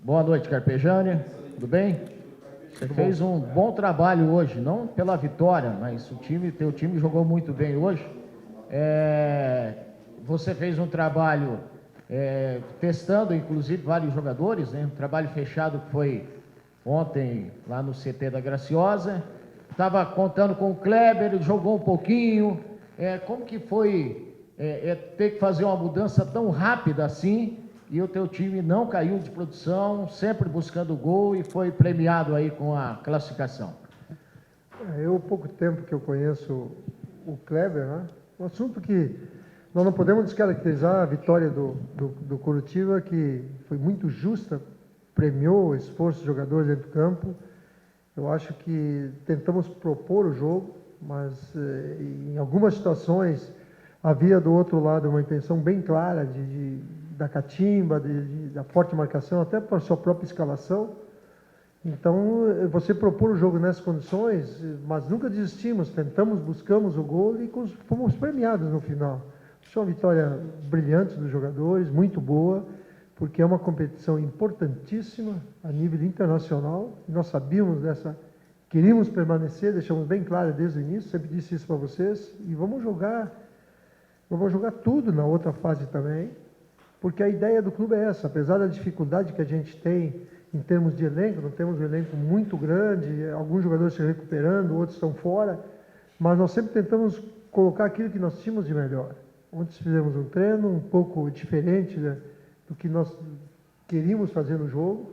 Boa noite, Carpegiani. Tudo bem? Você fez um bom trabalho hoje, não pela vitória, mas teu time jogou muito bem hoje. Você fez um trabalho testando, inclusive, vários jogadores, né? Um trabalho fechado que foi ontem lá no CT da Graciosa. Estava contando com o Kleber, ele jogou um pouquinho. Como que foi ter que fazer uma mudança tão rápida assim? E o teu time não caiu de produção, sempre buscando gol e foi premiado aí com a classificação. Pouco tempo que eu conheço o Kleber, né? Um assunto que nós não podemos descaracterizar a vitória do Coritiba, que foi muito justa, premiou o esforço dos jogadores dentro do campo. Eu acho que tentamos propor o jogo, mas em algumas situações havia do outro lado uma intenção bem clara da catimba, da forte marcação, até para a sua própria escalação. Então, você propor o jogo nessas condições, mas nunca desistimos, tentamos, buscamos o gol e fomos premiados no final. Foi uma vitória brilhante dos jogadores, muito boa, porque é uma competição importantíssima a nível internacional. Nós sabíamos queríamos permanecer, deixamos bem claro desde o início, sempre disse isso para vocês, e vamos jogar tudo na outra fase também, porque a ideia do clube é essa, apesar da dificuldade que a gente tem em termos de elenco, não temos um elenco muito grande, alguns jogadores se recuperando, outros estão fora, mas nós sempre tentamos colocar aquilo que nós tínhamos de melhor. Ontem fizemos um treino um pouco diferente, né, do que nós queríamos fazer no jogo,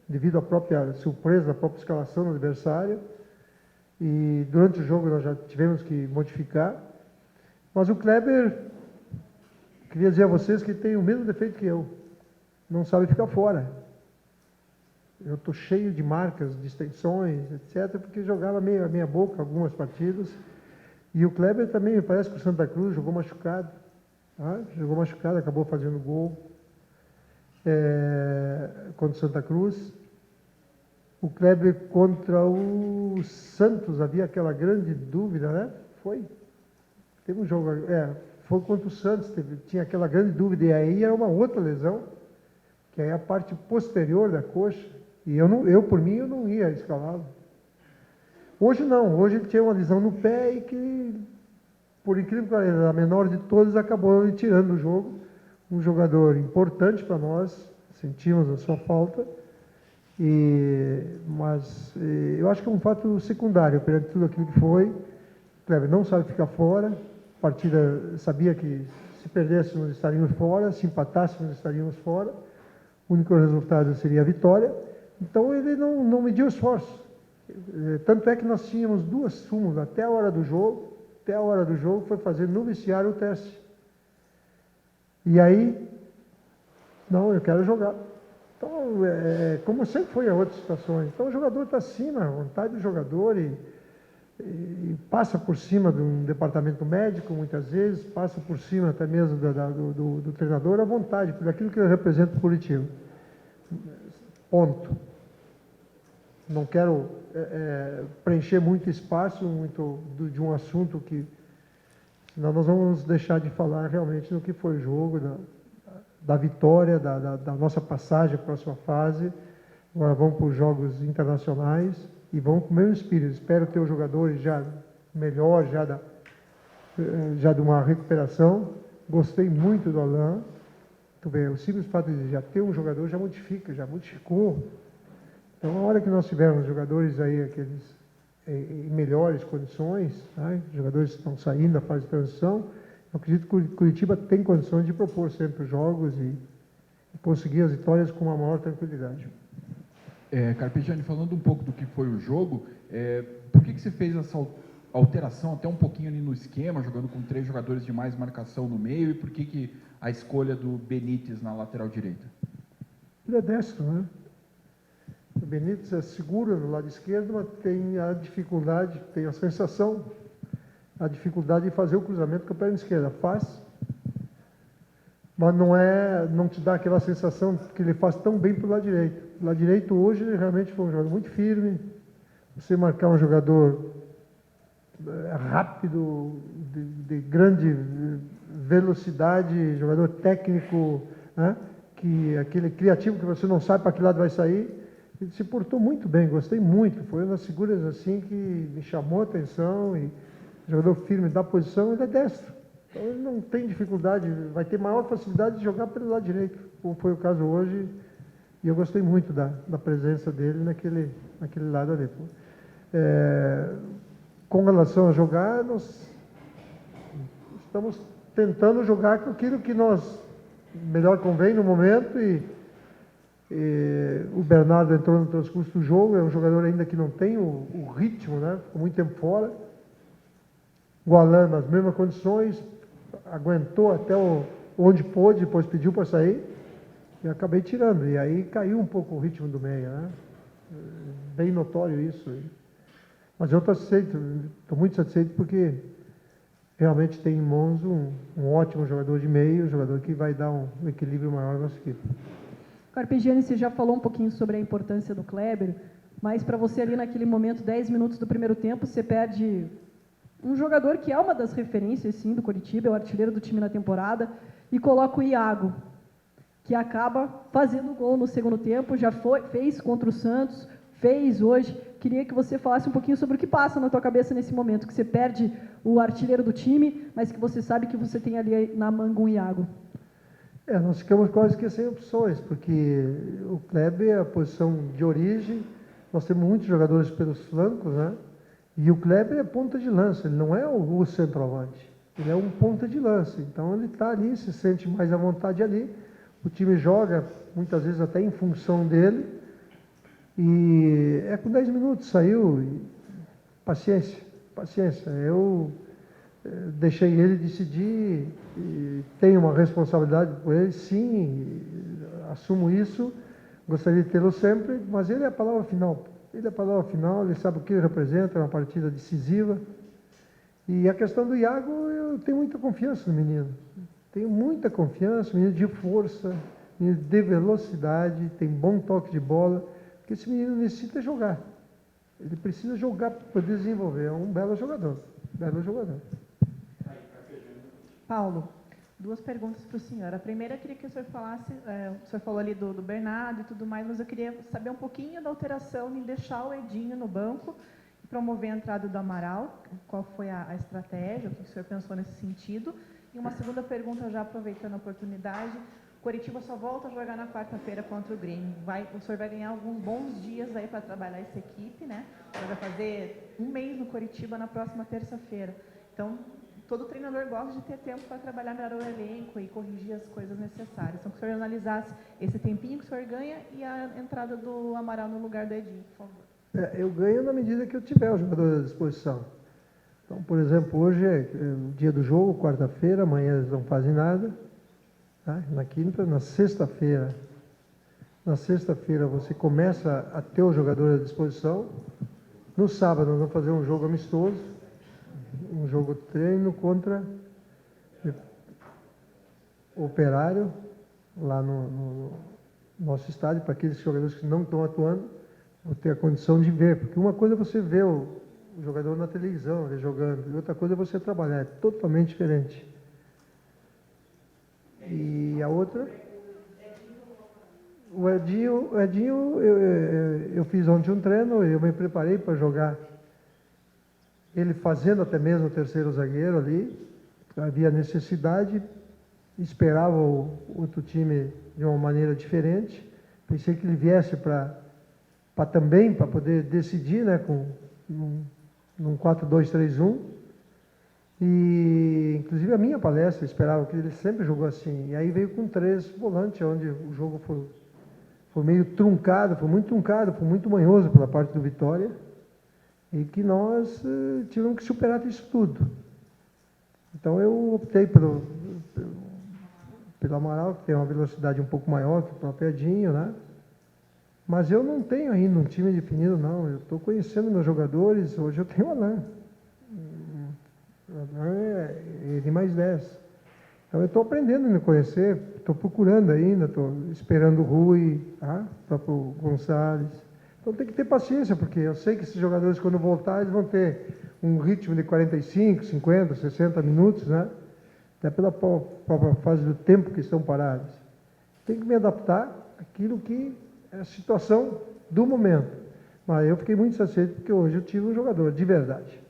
devido à própria surpresa, à própria escalação do adversário, e durante o jogo nós já tivemos que modificar, mas o Kleber, queria dizer a vocês que tem o mesmo defeito que eu, não sabe ficar fora. Eu estou cheio de marcas, de extensões, etc., porque jogava meia boca algumas partidas. E o Kleber também, me parece que o Santa Cruz jogou machucado. Tá? Jogou machucado, acabou fazendo gol contra o Santa Cruz. O Kleber contra o Santos, havia aquela grande dúvida, né? Teve um jogo, foi contra o Santos, tinha aquela grande dúvida, e aí era uma outra lesão, que é a parte posterior da coxa. E por mim, eu não ia escalá-lo. Hoje não, hoje ele tinha uma lesão no pé e que, por incrível que pareça, a menor de todas acabou tirando do jogo. Um jogador importante para nós, sentimos a sua falta, mas eu acho que é um fato secundário, perante tudo aquilo que foi. O Kleber não sabe ficar fora, a partida sabia que se perdêssemos estaríamos fora, se empatássemos estaríamos fora, o único resultado seria a vitória. Então, ele não mediu esforço. Tanto é que nós tínhamos duas súmulas até a hora do jogo. Até a hora do jogo foi fazer no vestiário o teste. E aí, não, eu quero jogar. Então, como sempre foi em outras situações. Então, o jogador está acima, a vontade do jogador e passa por cima de um departamento médico, muitas vezes, passa por cima até mesmo do treinador, à vontade, por aquilo que ele representa para o Curitiba. Ponto. Não quero preencher muito espaço de um assunto que, senão nós vamos deixar de falar realmente no que foi o jogo, da vitória, da nossa passagem à próxima fase. Agora vamos para os jogos internacionais e vamos com o mesmo espírito. Espero ter os jogadores já melhor, já de uma recuperação. Gostei muito do Alain. O simples fato de já ter um jogador já modificou. Então, na hora que nós tivermos jogadores aí, em melhores condições, né, jogadores que estão saindo da fase de transição, eu acredito que o Curitiba tem condições de propor sempre os jogos e conseguir as vitórias com uma maior tranquilidade. Carpegiani, falando um pouco do que foi o jogo, por que você fez essa alteração até um pouquinho ali no esquema, jogando com 3 jogadores de mais marcação no meio, e por que a escolha do Benítez na lateral direita? Ele é destro, né? O Benítez é seguro no lado esquerdo, mas tem a dificuldade, tem a sensação, a dificuldade de fazer o cruzamento com a perna esquerda. Faz, mas não te dá aquela sensação que ele faz tão bem para o lado direito. O lado direito hoje ele realmente foi um jogador muito firme. Você marcar um jogador rápido, de grande velocidade, jogador técnico, né, que aquele criativo que você não sabe para que lado vai sair, ele se portou muito bem, gostei muito. Foi uma das figuras assim que me chamou a atenção, e jogador firme da posição, ele é destro. Então ele não tem dificuldade, vai ter maior facilidade de jogar pelo lado direito, como foi o caso hoje, e eu gostei muito da presença dele naquele lado ali. Com relação a jogar, nós estamos tentando jogar com aquilo que nós melhor convém no momento, e o Bernardo entrou no transcurso do jogo, é um jogador ainda que não tem o ritmo, né? Ficou muito tempo fora. O Alain, nas mesmas condições, aguentou até onde pôde, depois pediu para sair, e acabei tirando. E aí caiu um pouco o ritmo do meia, né? Bem notório isso. Mas eu estou satisfeito, estou muito satisfeito, porque realmente tem em mãos um ótimo jogador de meio, um jogador que vai dar um equilíbrio maior na nossa equipe. Carpegiani, você já falou um pouquinho sobre a importância do Kleber, mas para você ali naquele momento, 10 minutos do primeiro tempo, você perde um jogador que é uma das referências, sim, do Coritiba, é o artilheiro do time na temporada, e coloca o Iago, que acaba fazendo gol no segundo tempo, fez contra o Santos, fez hoje. Queria que você falasse um pouquinho sobre o que passa na tua cabeça nesse momento, que você perde o artilheiro do time, mas que você sabe que você tem ali na manga um Iago. Nós ficamos quase que sem opções, porque o Kleber é a posição de origem, nós temos muitos jogadores pelos flancos, né? E o Kleber é ponta de lança, ele não é o centroavante, ele é um ponta de lança. Então ele está ali, se sente mais à vontade ali, o time joga muitas vezes até em função dele, e com 10 minutos saiu, paciência. Eu deixei ele decidir, e tenho uma responsabilidade por ele, sim, assumo isso, gostaria de tê-lo sempre, mas ele é a palavra final. Ele é a palavra final, ele sabe o que ele representa, é uma partida decisiva. E a questão do Iago, eu tenho muita confiança no menino. Tenho muita confiança, menino de força, menino de velocidade, tem bom toque de bola, porque esse menino necessita jogar. Ele precisa jogar para poder desenvolver. É um belo jogador. Paulo, duas perguntas para o senhor. A primeira, eu queria que o senhor falasse, o senhor falou ali do Bernardo e tudo mais, mas eu queria saber um pouquinho da alteração em deixar o Edinho no banco e promover a entrada do Amaral. Qual foi a estratégia, o que o senhor pensou nesse sentido? E uma segunda pergunta, já aproveitando a oportunidade, Coritiba só volta a jogar na quarta-feira contra o Grêmio. O senhor vai ganhar alguns bons dias aí para trabalhar essa equipe, né? O senhor vai fazer um mês no Coritiba na próxima terça-feira. Então, todo treinador gosta de ter tempo para trabalhar melhor o elenco e corrigir as coisas necessárias. Então, que o senhor analisasse esse tempinho que o senhor ganha e a entrada do Amaral no lugar do Edinho, por favor. Eu ganho na medida que eu tiver o jogador à disposição. Então, por exemplo, hoje é o dia do jogo, quarta-feira, amanhã eles não fazem nada. Tá? Na quinta, na sexta-feira você começa a ter o jogador à disposição. No sábado nós vamos fazer um jogo amistoso, um jogo treino contra o Operário, lá no nosso estádio, para aqueles jogadores que não estão atuando, vou ter a condição de ver, porque uma coisa é você ver o jogador na televisão, ele jogando, e outra coisa é você trabalhar, é totalmente diferente. E a outra, o Edinho eu fiz ontem um treino, eu me preparei para jogar ele fazendo até mesmo o terceiro zagueiro ali, havia necessidade, esperava o outro time de uma maneira diferente, pensei que ele viesse para poder decidir, né, com num 4-2-3-1, e inclusive a minha palestra esperava que ele sempre jogou assim, e aí veio com 3 volantes, onde o jogo foi meio truncado, foi muito manhoso pela parte do Vitória, e que nós tivemos que superar isso tudo. Então eu optei pelo Amaral, que tem uma velocidade um pouco maior que o próprio Edinho, né? Mas eu não tenho ainda um time definido, não. Eu estou conhecendo meus jogadores, hoje eu tenho o Alain. O Alain é ele mais 10. Então eu estou aprendendo a me conhecer, estou procurando ainda, estou esperando o Rui, tá? O próprio Gonçalves. Então tem que ter paciência, porque eu sei que esses jogadores, quando voltar, eles vão ter um ritmo de 45, 50, 60 minutos, né? Até pela própria fase do tempo que estão parados. tenho que me adaptar àquilo que é a situação do momento. Mas eu fiquei muito satisfeito porque hoje eu tive um jogador de verdade.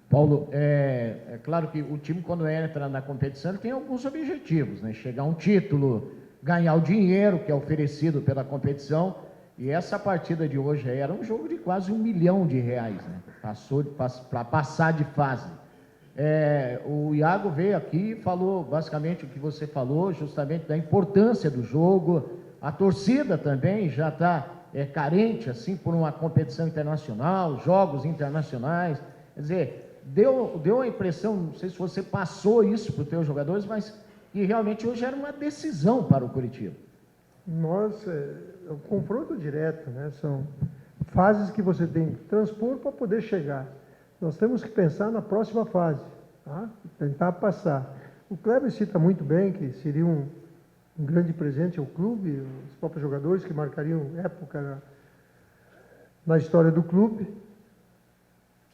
Paulo, é claro que o time, quando entra na competição, ele tem alguns objetivos, né? Chegar a um título, ganhar o dinheiro que é oferecido pela competição. E essa partida de hoje aí era um jogo de quase R$1 milhão, né? Passou para passar de fase. O Iago veio aqui e falou basicamente o que você falou, justamente da importância do jogo. A torcida também já está carente assim por uma competição internacional, jogos internacionais. Quer dizer, deu a impressão, não sei se você passou isso para os teus jogadores, mas que realmente hoje era uma decisão para o Curitiba. É um confronto direto, né? São fases que você tem que transpor para poder chegar. Nós temos que pensar na próxima fase, tá? Tentar passar. O Kleber cita muito bem que seria um grande presente ao clube, os próprios jogadores que marcariam época na história do clube.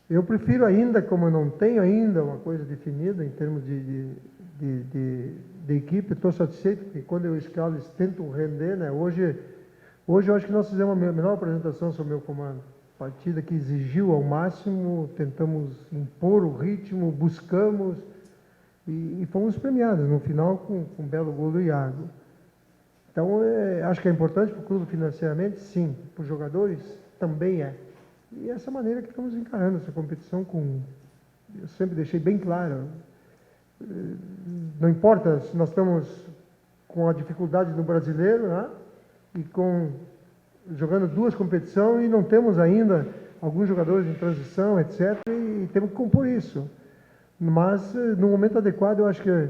Eu prefiro ainda, como eu não tenho ainda uma coisa definida em termos de equipe, estou satisfeito, porque quando eu escalo eles tentam render, né? Hoje eu acho que nós fizemos a melhor apresentação sobre o meu comando. Partida que exigiu ao máximo, tentamos impor o ritmo, buscamos e fomos premiados no final com um belo gol do Iago. Então, acho que é importante para o clube financeiramente, sim. Para os jogadores, também é. E essa maneira que estamos encarando essa competição eu sempre deixei bem claro, não importa se nós estamos com a dificuldade no brasileiro, né? E jogando duas competições e não temos ainda alguns jogadores em transição, etc. E temos que compor isso. Mas, no momento adequado, eu acho que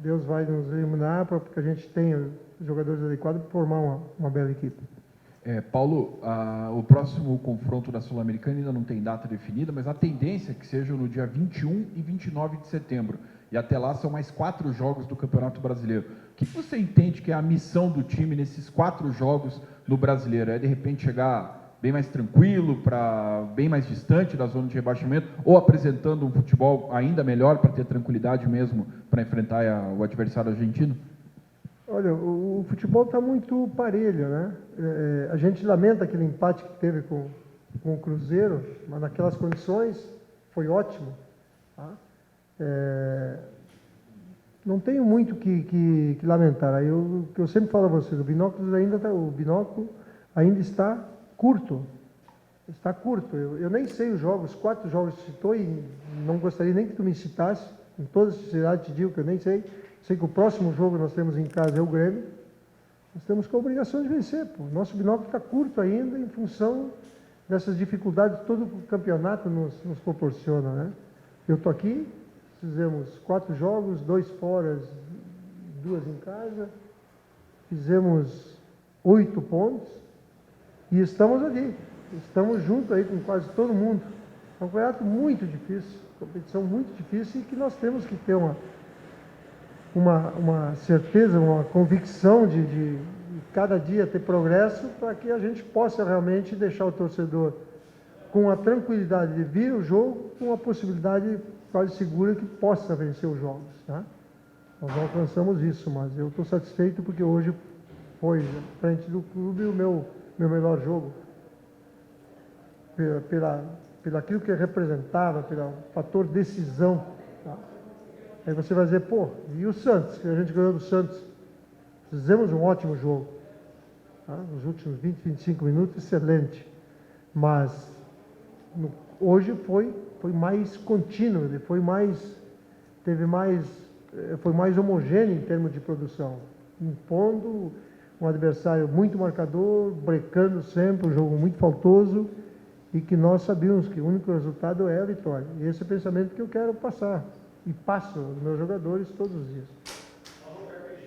Deus vai nos iluminar para que a gente tenha jogadores adequados para formar uma bela equipe. Paulo, o próximo confronto da Sul-Americana ainda não tem data definida, mas a tendência é que seja no dia 21 e 29 de setembro. E até lá são mais 4 jogos do Campeonato Brasileiro. O que você entende que é a missão do time nesses 4 jogos no Brasileiro? É de repente chegar bem mais tranquilo, bem mais distante da zona de rebaixamento, ou apresentando um futebol ainda melhor para ter tranquilidade mesmo para enfrentar o adversário argentino? Olha, o futebol está muito parelho, né? A gente lamenta aquele empate que teve com o Cruzeiro, mas naquelas condições foi ótimo. Tá? Não tenho muito que lamentar. O que eu sempre falo a vocês, o binóculo ainda está curto. Está curto. Eu nem sei os jogos, 4 jogos que citou e não gostaria nem que tu me citasse. Com toda sinceridade te digo que eu nem sei. Sei que o próximo jogo nós temos em casa é o Grêmio. Nós temos com a obrigação de vencer. Pô. Nosso binóculo está curto ainda em função dessas dificuldades que todo o campeonato nos proporciona. Né? Eu estou aqui, fizemos 4 jogos, 2 fora, 2 em casa. Fizemos 8 pontos e estamos ali. Estamos juntos aí com quase todo mundo. É um campeonato muito difícil, competição muito difícil e que nós temos que ter uma certeza, uma convicção de cada dia ter progresso para que a gente possa realmente deixar o torcedor com a tranquilidade de vir o jogo, com a possibilidade quase segura que possa vencer os jogos. Tá? Nós não alcançamos isso, mas eu estou satisfeito porque hoje foi, frente do clube, o meu melhor jogo. Pelo aquilo que representava, pelo fator decisão. Tá? Aí você vai dizer, pô, e o Santos? Que a gente ganhou do Santos. Fizemos um ótimo jogo. Tá? Nos últimos 20, 25 minutos, excelente. Mas hoje foi mais contínuo, ele foi mais homogêneo em termos de produção. Impondo um adversário muito marcador, brecando sempre, um jogo muito faltoso, e que nós sabíamos que o único resultado é a vitória. E esse é o pensamento que eu quero passar, e passo aos meus jogadores todos os dias.